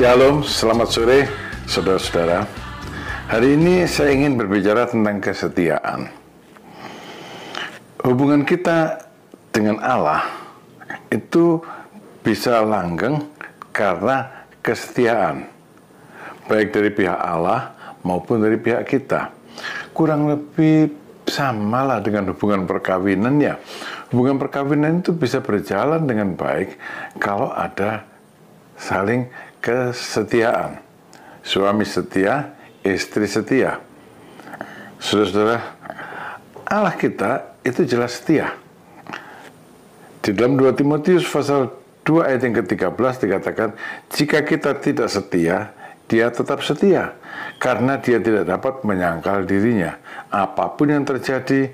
Shalom, selamat sore saudara-saudara. Hari ini saya ingin berbicara tentang kesetiaan. Hubungan kita dengan Allah itu bisa langgeng karena kesetiaan, baik dari pihak Allah maupun dari pihak kita. Kurang lebih samalah dengan hubungan perkawinan ya. Hubungan perkawinan itu bisa berjalan dengan baik kalau ada saling kesetiaan. Suami setia, istri setia. Saudara-saudara, Allah kita itu jelas setia. Di dalam 2 Timotius pasal 2 ayat yang ke-13 dikatakan, jika kita tidak setia, dia tetap setia, karena dia tidak dapat menyangkal dirinya. Apapun yang terjadi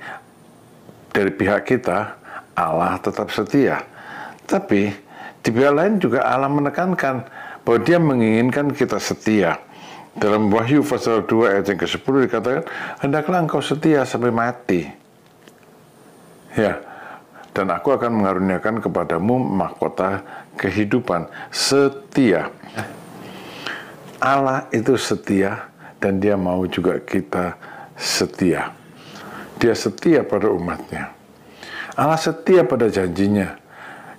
dari pihak kita, Allah tetap setia. Tapi di pihak lain juga Allah menekankan bahwa dia menginginkan kita setia. Dalam Wahyu pasal 2 ayat yang ke-10 dikatakan, hendaklah engkau setia sampai mati. Ya, dan aku akan mengaruniakan kepadamu mahkota kehidupan. Setia. Allah itu setia dan dia mau juga kita setia. Dia setia pada umatnya. Allah setia pada janjinya.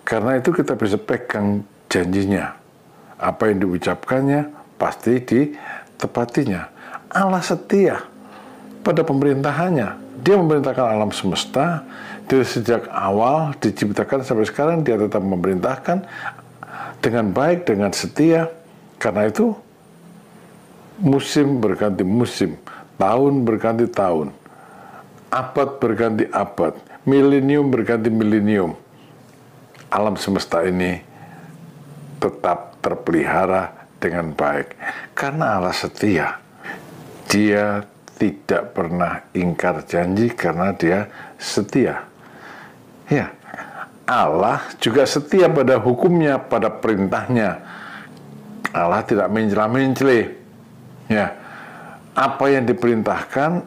Karena itu kita bisa pegang janjinya. Apa yang diucapkannya pasti ditepatinya. Allah setia pada pemerintahannya. Dia memerintahkan alam semesta. Dari sejak awal diciptakan sampai sekarang dia tetap memerintahkan dengan baik, dengan setia. Karena itu musim berganti musim, tahun berganti tahun, abad berganti abad, milenium berganti milenium. Alam semesta ini tetap terpelihara dengan baik karena Allah setia. Dia tidak pernah ingkar janji karena dia setia. Ya, Allah juga setia pada hukumnya, pada perintahnya. Allah tidak mencela-mencela. Ya, apa yang diperintahkan,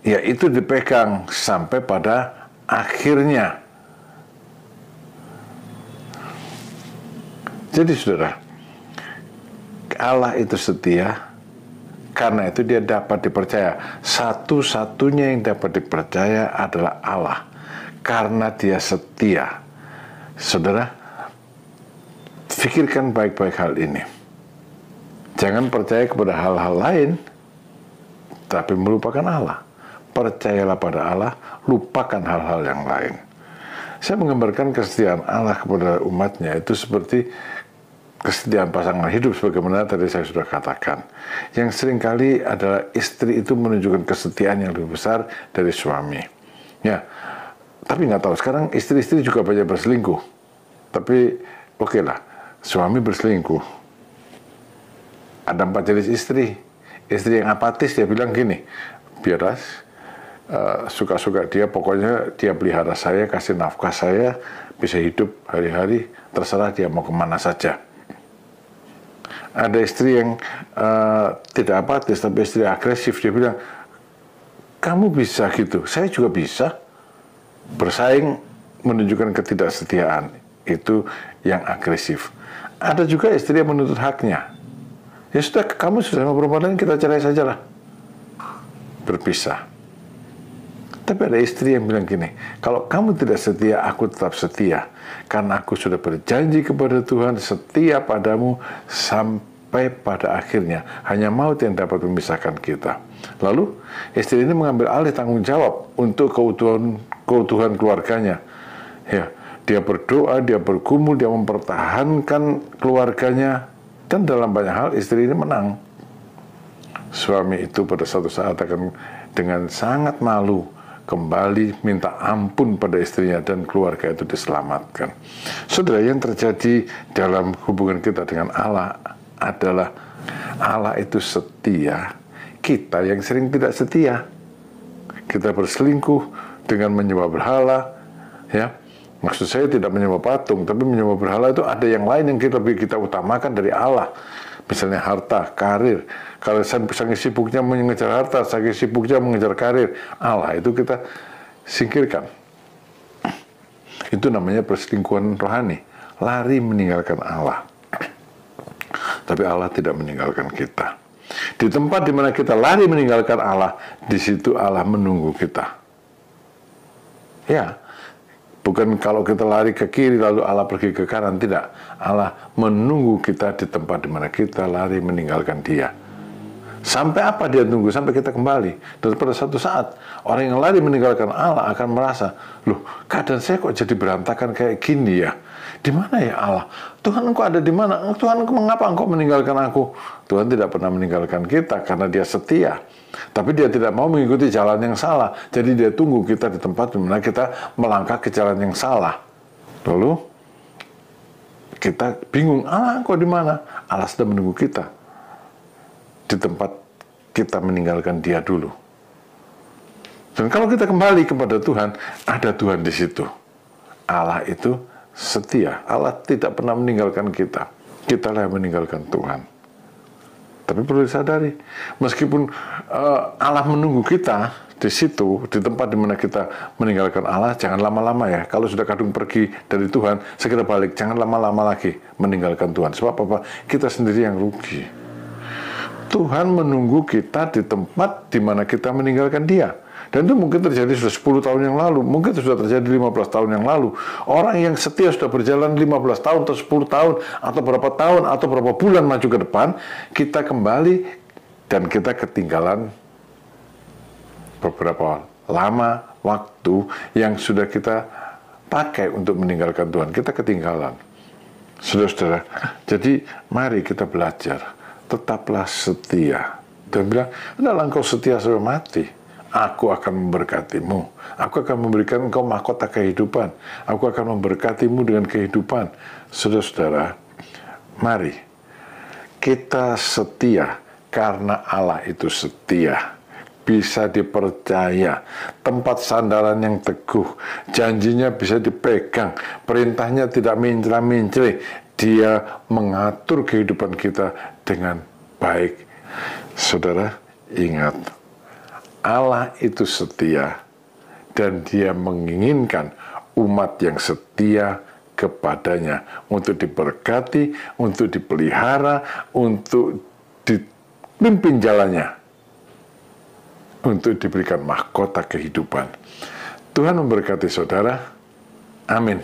ya itu dipegang sampai pada akhirnya. Jadi saudara, Allah itu setia, karena itu dia dapat dipercaya. Satu-satunya yang dapat dipercaya adalah Allah, karena dia setia. Saudara, pikirkan baik-baik hal ini. Jangan percaya kepada hal-hal lain, tapi melupakan Allah. Percayalah pada Allah, lupakan hal-hal yang lain. Saya menggambarkan kesetiaan Allah kepada umatnya itu seperti kesetiaan pasangan hidup, sebagaimana tadi saya sudah katakan. Yang seringkali adalah istri itu menunjukkan kesetiaan yang lebih besar dari suami. Ya, tapi nggak tahu, sekarang istri-istri juga banyak berselingkuh. Tapi oke lah, suami berselingkuh. Ada 4 jenis istri. Istri yang apatis, dia bilang gini, biar suka-suka dia, pokoknya dia pelihara saya, kasih nafkah saya, bisa hidup hari-hari, terserah dia mau kemana saja. Ada istri yang tidak apatis, tapi istri agresif, dia bilang, kamu bisa gitu, saya juga bisa. Bersaing menunjukkan ketidaksetiaan, itu yang agresif. Ada juga istri yang menuntut haknya. Ya sudah, kamu sudah sama perempuan lain, kita cerai sajalah. Berpisah. Tapi ada istri yang bilang gini, kalau kamu tidak setia, aku tetap setia. Karena aku sudah berjanji kepada Tuhan, setia padamu sampai pada akhirnya. Hanya maut yang dapat memisahkan kita. Lalu, istri ini mengambil alih tanggung jawab untuk keutuhan keluarganya. Ya, dia berdoa, dia bergumul, dia mempertahankan keluarganya. Dan dalam banyak hal, istri ini menang. Suami itu pada suatu saat akan dengan sangat malu kembali minta ampun pada istrinya dan keluarga itu diselamatkan. Saudara, yang terjadi dalam hubungan kita dengan Allah adalah Allah itu setia, kita yang sering tidak setia. Kita berselingkuh dengan menyembah berhala, ya. Maksud saya tidak menyembah patung, tapi menyembah berhala itu ada yang lain yang lebih kita utamakan dari Allah. Misalnya harta, karir. Kalau saking sibuknya mengejar harta, saking sibuknya mengejar karir, Allah itu kita singkirkan. Itu namanya perselingkuhan rohani. Lari meninggalkan Allah. Tapi Allah tidak meninggalkan kita. Di tempat di mana kita lari meninggalkan Allah, di situ Allah menunggu kita. Ya, bukan kalau kita lari ke kiri lalu Allah pergi ke kanan, tidak. Allah menunggu kita di tempat di mana kita lari meninggalkan Dia. Sampai apa Dia tunggu? Sampai kita kembali. Dan pada suatu saat, orang yang lari meninggalkan Allah akan merasa, loh, keadaan saya kok jadi berantakan kayak gini ya? Di mana ya Allah? Tuhan, Engkau ada di mana? Tuhan, mengapa Engkau meninggalkan aku? Tuhan tidak pernah meninggalkan kita karena Dia setia. Tapi Dia tidak mau mengikuti jalan yang salah. Jadi Dia tunggu kita di tempat di mana kita melangkah ke jalan yang salah. Lalu kita bingung, Allah, Engkau di mana? Allah sedang menunggu kita di tempat kita meninggalkan Dia dulu. Dan kalau kita kembali kepada Tuhan, ada Tuhan di situ. Allah itu setia. Allah tidak pernah meninggalkan kita. Kita lah yang meninggalkan Tuhan. Tapi perlu disadari, meskipun Allah menunggu kita di situ, di tempat di mana kita meninggalkan Allah, jangan lama-lama ya. Kalau sudah kadung pergi dari Tuhan, segera balik. Jangan lama-lama lagi meninggalkan Tuhan. Sebab apa? Kita sendiri yang rugi. Tuhan menunggu kita di tempat di mana kita meninggalkan Dia. Dan itu mungkin terjadi sudah 10 tahun yang lalu, mungkin sudah terjadi 15 tahun yang lalu. Orang yang setia sudah berjalan 15 tahun atau 10 tahun, atau berapa tahun, atau berapa bulan maju ke depan, kita kembali dan kita ketinggalan beberapa lama waktu yang sudah kita pakai untuk meninggalkan Tuhan. Kita ketinggalan. Saudara-saudara, jadi mari kita belajar. Tetaplah setia. Dia bilang, adalah engkau setia sampai mati. Aku akan memberkatimu. Aku akan memberikan engkau mahkota kehidupan. Aku akan memberkatimu dengan kehidupan. Saudara-saudara, mari kita setia karena Allah itu setia. Bisa dipercaya. Tempat sandaran yang teguh. Janjinya bisa dipegang. Perintahnya tidak mincra-mincri. Dia mengatur kehidupan kita dengan baik. Saudara, ingat, Allah itu setia dan Dia menginginkan umat yang setia kepadanya untuk diberkati, untuk dipelihara, untuk dipimpin jalannya, untuk diberikan mahkota kehidupan. Tuhan memberkati saudara. Amin.